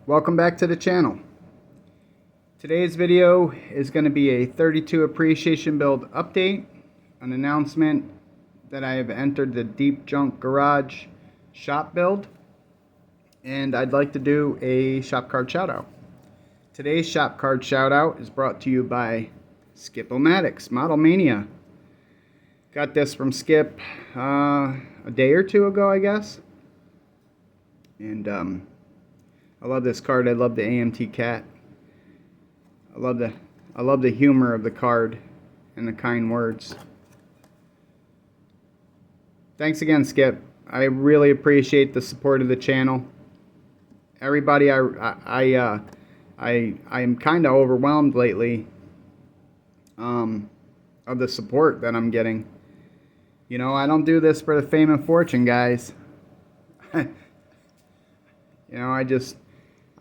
Welcome back to the channel. Today's video is going to be a 32 appreciation build update, an announcement that I have entered the Deep Junk Garage shop build, and I'd like to do a shop card shout out. Today's shop card shout out is brought to you by Skip-O-Matics Model Mania. Got this from Skip a day or two ago, I guess. And I love this card. I love the AMT cat. I love the humor of the card and the kind words. Thanks again, Skip. I really appreciate the support of the channel. Everybody, I am kind of overwhelmed lately of the support that I'm getting. You know, I don't do this for the fame and fortune, guys. You know,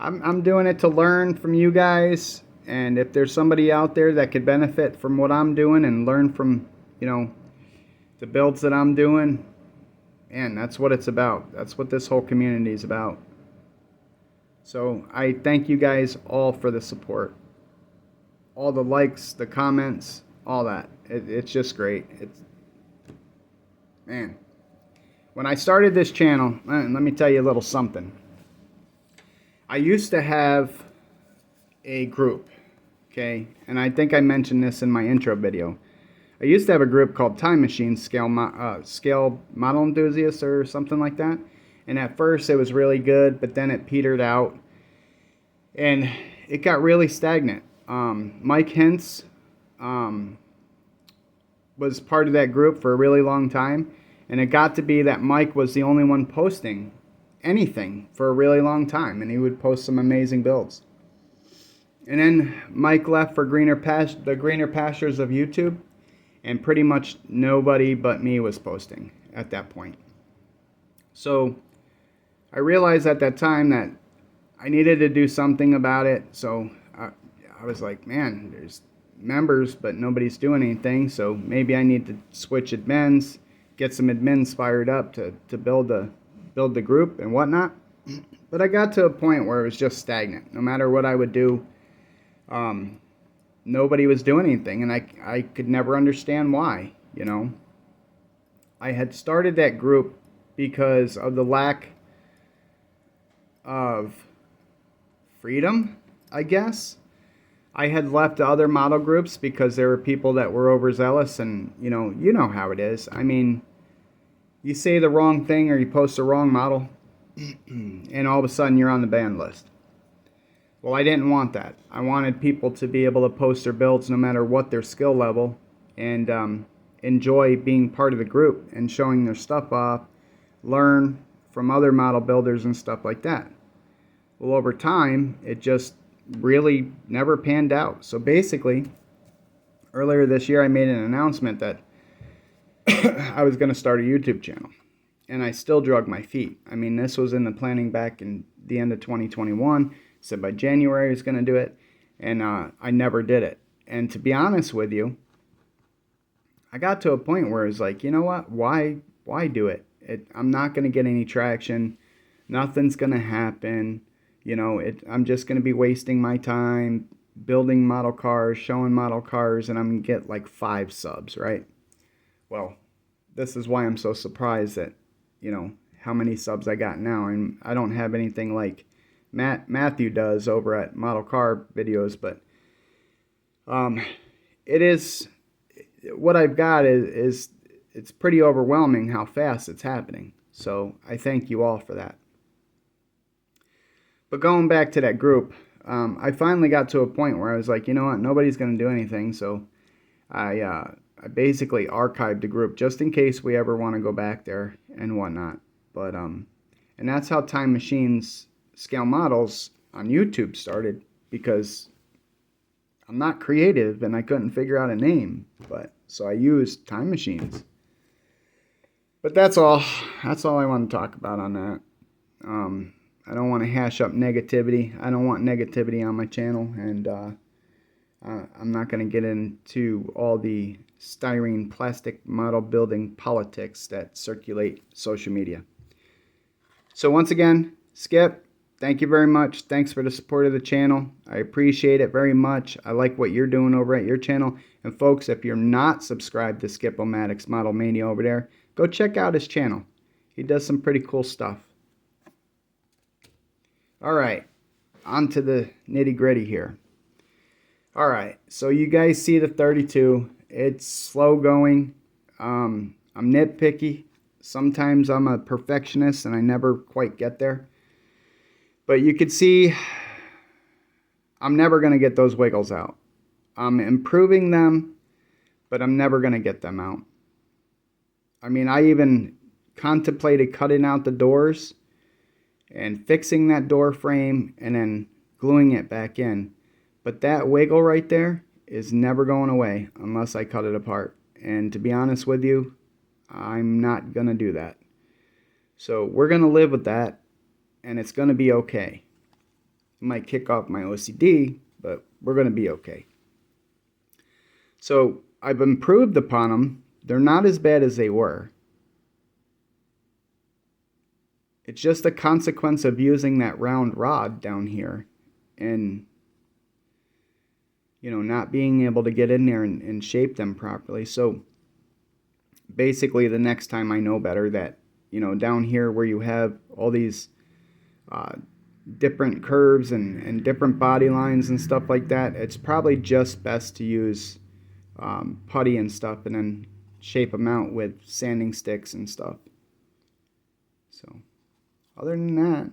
I'm doing it to learn from you guys, and if there's somebody out there that could benefit from what I'm doing and learn from, you know, the builds that I'm doing, man, that's what it's about. That's what this whole community is about. So I thank you guys all for the support. All the likes, the comments, all that. It's just great. Man, when I started this channel, let me tell you a little something. I used to have a group, okay, and I think I mentioned this in my intro video. I used to have a group called Time Machine Scale Model Enthusiasts or something like that, and at first it was really good, but then it petered out, and it got really stagnant. Mike Hintz was part of that group for a really long time, and it got to be that Mike was the only one posting anything for a really long time, and he would post some amazing builds. And then Mike left for the greener pastures of YouTube, and pretty much nobody but me was posting at that point. So I realized at that time that I needed to do something about it. So I was like, man, there's members but nobody's doing anything, so maybe I need to switch admins, get some admins fired up to build the group and whatnot. But I got to a point where it was just stagnant. No matter what I would do, nobody was doing anything, and I could never understand why. You know, I had started that group because of the lack of freedom, I guess. I had left other model groups because there were people that were overzealous, and you know how it is. I mean, you say the wrong thing or you post the wrong model, and all of a sudden you're on the ban list. Well, I didn't want that. I wanted people to be able to post their builds no matter what their skill level, and enjoy being part of the group and showing their stuff off, learn from other model builders and stuff like that. Well, over time, it just really never panned out. So basically, earlier this year I made an announcement that I was going to start a YouTube channel, and I still drug my feet. I mean, this was in the planning back in the end of 2021. Said by January I was going to do it, and I never did it. And to be honest with you, I got to a point where it's like, you know what, why do it? I'm not going to get any traction. Nothing's going to happen. You know, I'm just going to be wasting my time building model cars, showing model cars, and I'm going to get like 5 subs, right? Well, this is why I'm so surprised that, you know, how many subs I got now. And I don't have anything like Matthew does over at Model Car Videos, but it is, what I've got is it's pretty overwhelming how fast it's happening. So I thank you all for that. But going back to that group, I finally got to a point where I was like, you know what, nobody's going to do anything, so I basically archived the group just in case we ever want to go back there and whatnot. But and that's how Time Machines Scale Models on YouTube started, because I'm not creative and I couldn't figure out a name, so I used Time Machines. But that's all I want to talk about on that. I don't want to hash up negativity. I don't want negativity on my channel, and I'm not going to get into all the styrene plastic model building politics that circulate social media. So once again, Skip, Thank you very much. Thanks for the support of the channel. I appreciate it very much. I like what you're doing over at your channel. And folks, if you're not subscribed to Skip-O-Matic's Model Mania over there, go check out his channel. He does some pretty cool stuff. All right, on to the nitty-gritty here. All right, so you guys see the 32. It's slow going. I'm nitpicky. Sometimes I'm a perfectionist and I never quite get there. But you could see I'm never going to get those wiggles out. I'm improving them, but I'm never going to get them out. I mean, I even contemplated cutting out the doors and fixing that door frame and then gluing it back in. But that wiggle right there is never going away unless I cut it apart. And to be honest with you, I'm not going to do that. So we're going to live with that, and it's going to be okay. It might kick off my OCD, but we're going to be okay. So I've improved upon them. They're not as bad as they were. It's just a consequence of using that round rod down here and, not being able to get in there and shape them properly. So basically the next time I know better that, down here where you have all these different curves and different body lines and stuff like that, it's probably just best to use putty and stuff and then shape them out with sanding sticks and stuff. So other than that,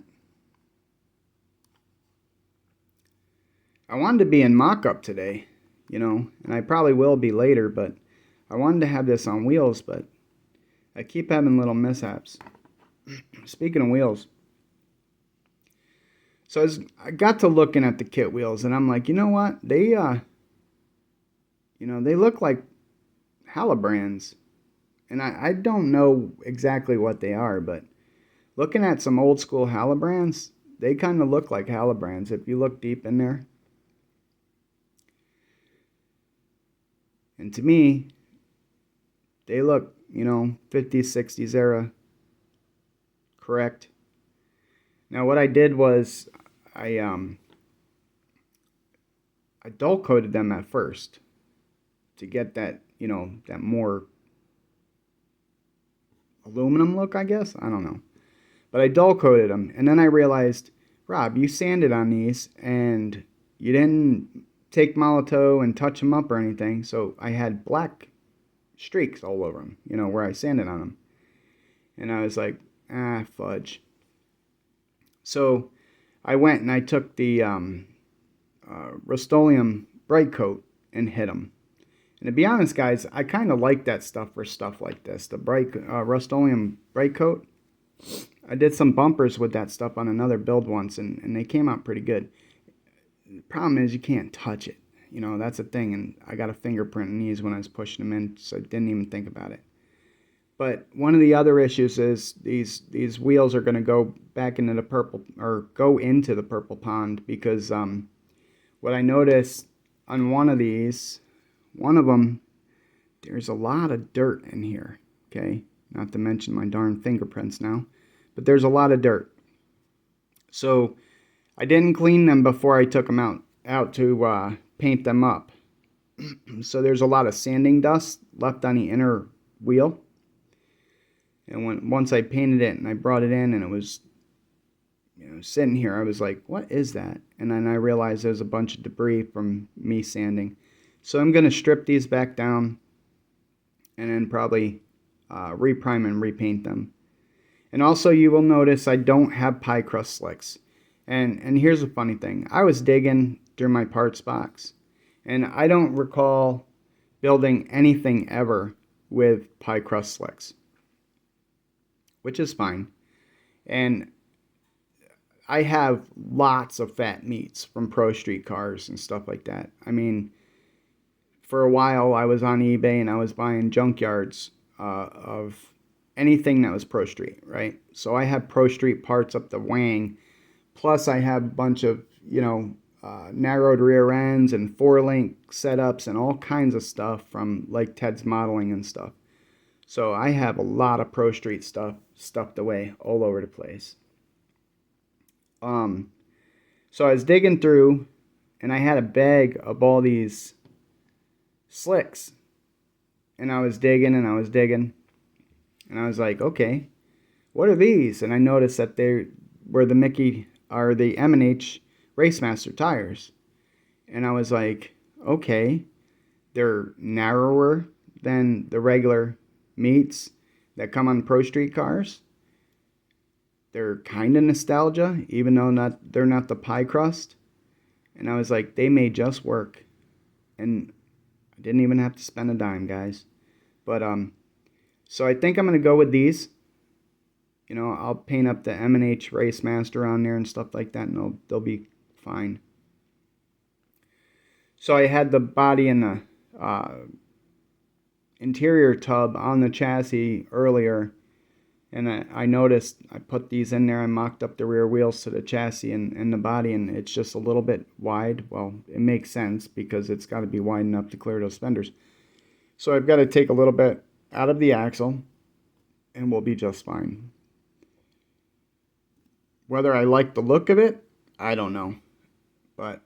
I wanted to be in mock-up today, and I probably will be later, but I wanted to have this on wheels, but I keep having little mishaps. Speaking of wheels, so I got to looking at the kit wheels, and I'm like, you know what? They, they look like Halibrands, and I don't know exactly what they are, but looking at some old school Halibrands, they kind of look like Halibrands if you look deep in there. And to me, they look, 50s, 60s era correct. Now what I did was I dull coated them at first to get that, that more aluminum look, I guess. I don't know. But I dull coated them, and then I realized, Rob, you sanded on these and you didn't take Molotow and touch them up or anything, so I had black streaks all over them, where I sanded on them. And I was like, fudge. So I went and I took the Rust-Oleum Bright Coat and hit them. And to be honest, guys, I kind of like that stuff for stuff like this. The Rust-Oleum Bright Coat. I did some bumpers with that stuff on another build once, and they came out pretty good. The problem is you can't touch it. That's the thing, and I got a fingerprint in these when I was pushing them in, so I didn't even think about it. But one of the other issues is these wheels are going to go back into the purple, or go into the purple pond, because what I noticed on one of them, there's a lot of dirt in here, okay? Not to mention my darn fingerprints now, but there's a lot of dirt. So I didn't clean them before I took them out to paint them up. So there's a lot of sanding dust left on the inner wheel. And once I painted it and I brought it in and it was sitting here, I was like, what is that? And then I realized there's a bunch of debris from me sanding. So I'm going to strip these back down and then probably reprime and repaint them. And also you will notice I don't have pie crust slicks. And here's a funny thing. I was digging through my parts box, and I don't recall building anything ever with pie crust slicks, which is fine. And I have lots of fat meats from Pro Street cars and stuff like that. I mean, for a while I was on eBay and I was buying junkyards of anything that was Pro Street, right? So I have Pro Street parts up the wang. Plus, I have a bunch of, narrowed rear ends and 4-link setups and all kinds of stuff from, like, Ted's Modeling and stuff. So I have a lot of Pro Street stuff stuffed away all over the place. Um, so I was digging through, and I had a bag of all these slicks, and I was digging and I was digging, and I was like, okay, what are these? And I noticed that they were the Mickey or the M&H Racemaster tires, and I was like, okay, they're narrower than the regular meats that come on Pro Street cars. They're kind of nostalgia, even though they're not the pie crust. And I was like, they may just work. And I didn't even have to spend a dime, guys. But so I think I'm gonna go with these. You know, I'll paint up the M&H Racemaster on there and stuff like that, and they'll be fine. So I had the body and the interior tub on the chassis earlier, and I noticed I put these in there. I mocked up the rear wheels to the chassis and the body, and it's just a little bit wide. Well, it makes sense because it's got to be wide enough to clear those fenders. So I've got to take a little bit out of the axle, and we'll be just fine. Whether I like the look of it, I don't know. But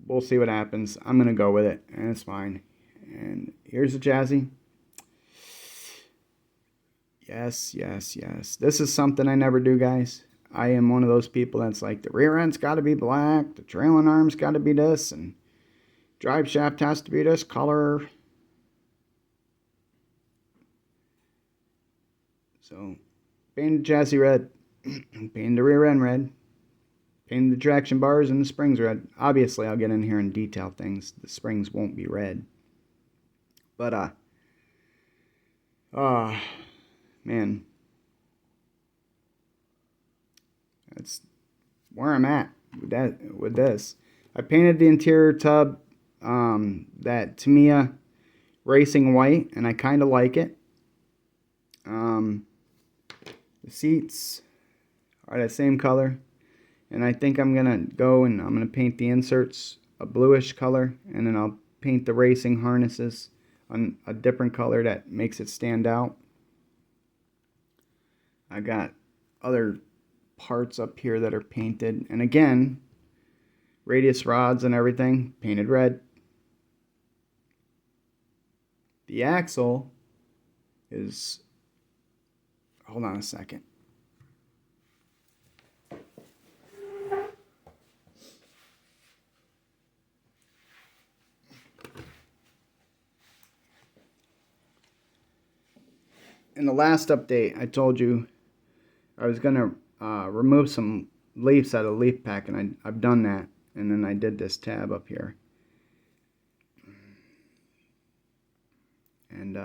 we'll see what happens. I'm going to go with it, and it's fine. And here's the chassis. Yes, yes, yes. This is something I never do, guys. I am one of those people that's like, the rear end's got to be black, the trailing arm's got to be this, and drive shaft has to be this color. So, painted chassis red, painted the rear end red, painted the traction bars and the springs red. Obviously, I'll get in here and detail things. The springs won't be red. But, man, that's where I'm at with this. I painted the interior tub that Tamiya Racing white, and I kind of like it. The seats are the same color, and I think I'm gonna go and I'm gonna paint the inserts a bluish color, and then I'll paint the racing harnesses on a different color that makes it stand out. I got other parts up here that are painted, and again, radius rods and everything painted red. The axle is, hold on a second. In the last update, I told you I was going to remove some leaves out of the leaf pack, and I've done that. And then I did this tab up here. And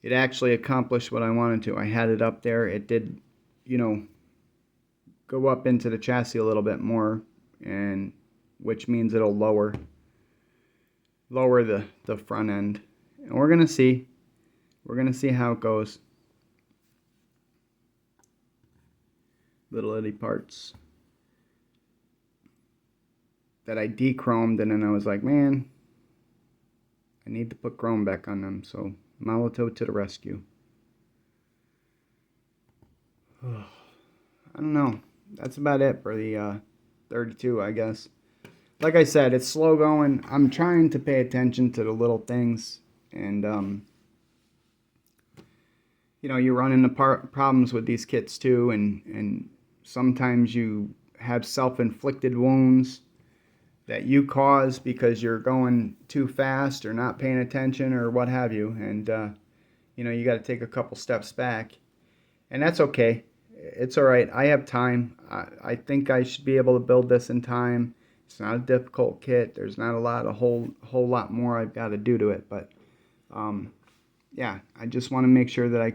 it actually accomplished what I wanted to. I had it up there. It did, you know, go up into the chassis a little bit more, and which means it'll lower the front end. And we're going to see. We're going to see how it goes. Little itty parts that I de-chromed, and then I was like, man, I need to put chrome back on them. So Molotov to the rescue. I don't know. That's about it for the 32, I guess. Like I said, it's slow going. I'm trying to pay attention to the little things, and you know, you run into problems with these kits too, and sometimes you have self-inflicted wounds that you cause because you're going too fast or not paying attention or what have you, and you know, you got to take a couple steps back, and that's okay. It's all right. I have time. I think I should be able to build this in time. It's not a difficult kit. There's not a whole lot more I've got to do to it, but yeah, I just want to make sure that I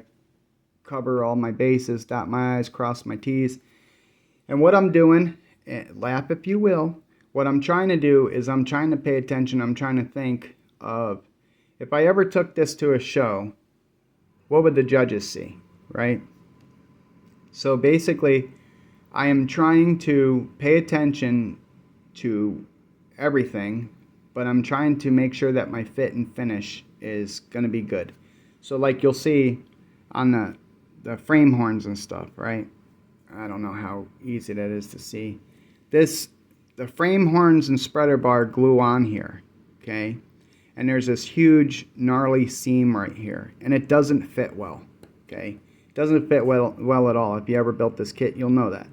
cover all my bases, dot my I's, cross my T's. And what I'm doing, laugh if you will, what I'm trying to do is I'm trying to pay attention. I'm trying to think of, if I ever took this to a show, what would the judges see, right? So basically, I am trying to pay attention to everything, but I'm trying to make sure that my fit and finish is going to be good. So like you'll see on the frame horns and stuff, right? I don't know how easy that is to see. The frame horns and spreader bar glue on here, okay? And there's this huge gnarly seam right here, and it doesn't fit well, okay? It doesn't fit well at all. If you ever built this kit, you'll know that.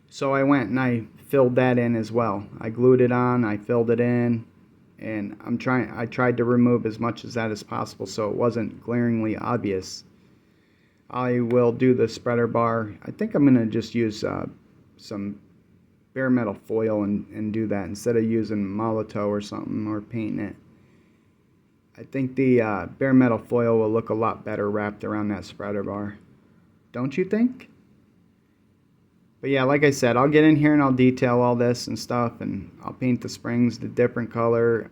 So I went and I filled that in as well. I glued it on, I filled it in, and I tried to remove as much of that as possible so it wasn't glaringly obvious. I will do the spreader bar. I think I'm going to just use some bare metal foil and do that instead of using Molotow or something or painting it. I think the bare metal foil will look a lot better wrapped around that spreader bar. Don't you think? But yeah, like I said, I'll get in here and I'll detail all this and stuff, and I'll paint the springs the different color.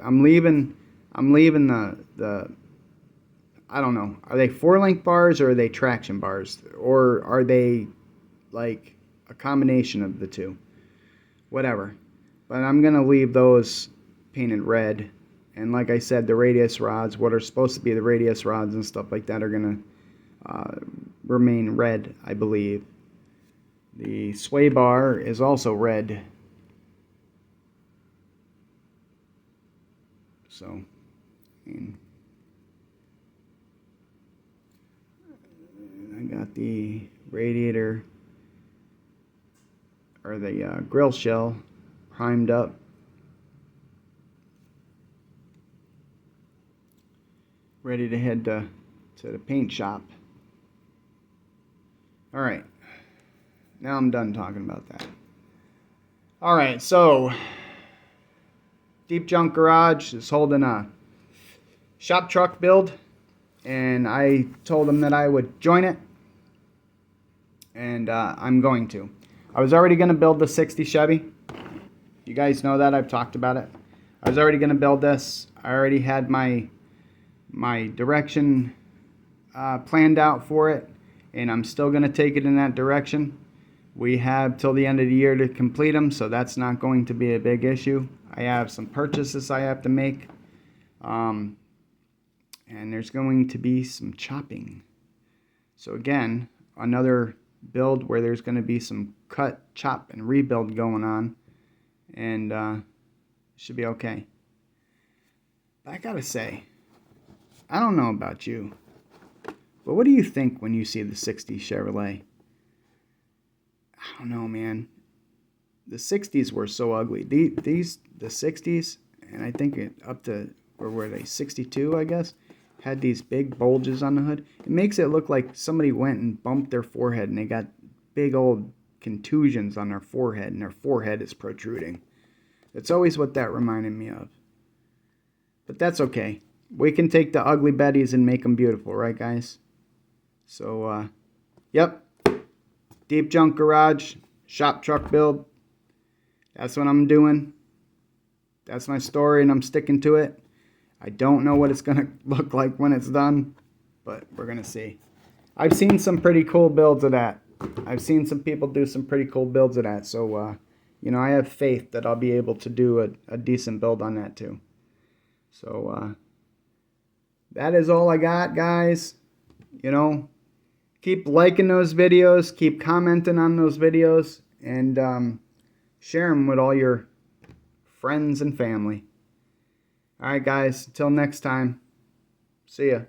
I'm leaving the I don't know. Are they 4-link bars or are they traction bars? Or are they like a combination of the two? Whatever. But I'm going to leave those painted red. And like I said, the radius rods, what are supposed to be the radius rods and stuff like that, are going to remain red, I believe. The sway bar is also red. So, I got the radiator or the grill shell primed up. Ready to head to the paint shop. Alright, now I'm done talking about that. Alright, so Deep Junk Garage is holding a shop truck build, and I told them that I would join it, and I'm going to. I was already going to build the 60 Chevy. You guys know that. I've talked about it. I was already going to build this. I already had my direction planned out for it, and I'm still going to take it in that direction. We have till the end of the year to complete them, so that's not going to be a big issue. I have some purchases I have to make, and there's going to be some chopping. So again, another build where there's going to be some cut, chop, and rebuild going on, and should be okay. But I gotta say, I don't know about you, but what do you think when you see the 60 Chevrolet? I don't know, man. The 60s were so ugly. The 60s, and I think up to, where were they, 62, I guess, had these big bulges on the hood. It makes it look like somebody went and bumped their forehead and they got big old contusions on their forehead and their forehead is protruding. It's always what that reminded me of. But that's okay. We can take the ugly Bettys and make them beautiful, right, guys? So, yep. Deep Junk Garage, shop truck build. That's what I'm doing. That's my story, and I'm sticking to it. I don't know what it's going to look like when it's done, but we're going to see. I've seen some pretty cool builds of that. I've seen some people do some pretty cool builds of that, so, you know, I have faith that I'll be able to do a decent build on that, too. So, that is all I got, guys. You know, keep liking those videos, keep commenting on those videos, and share them with all your friends and family. All right, guys, until next time, see ya.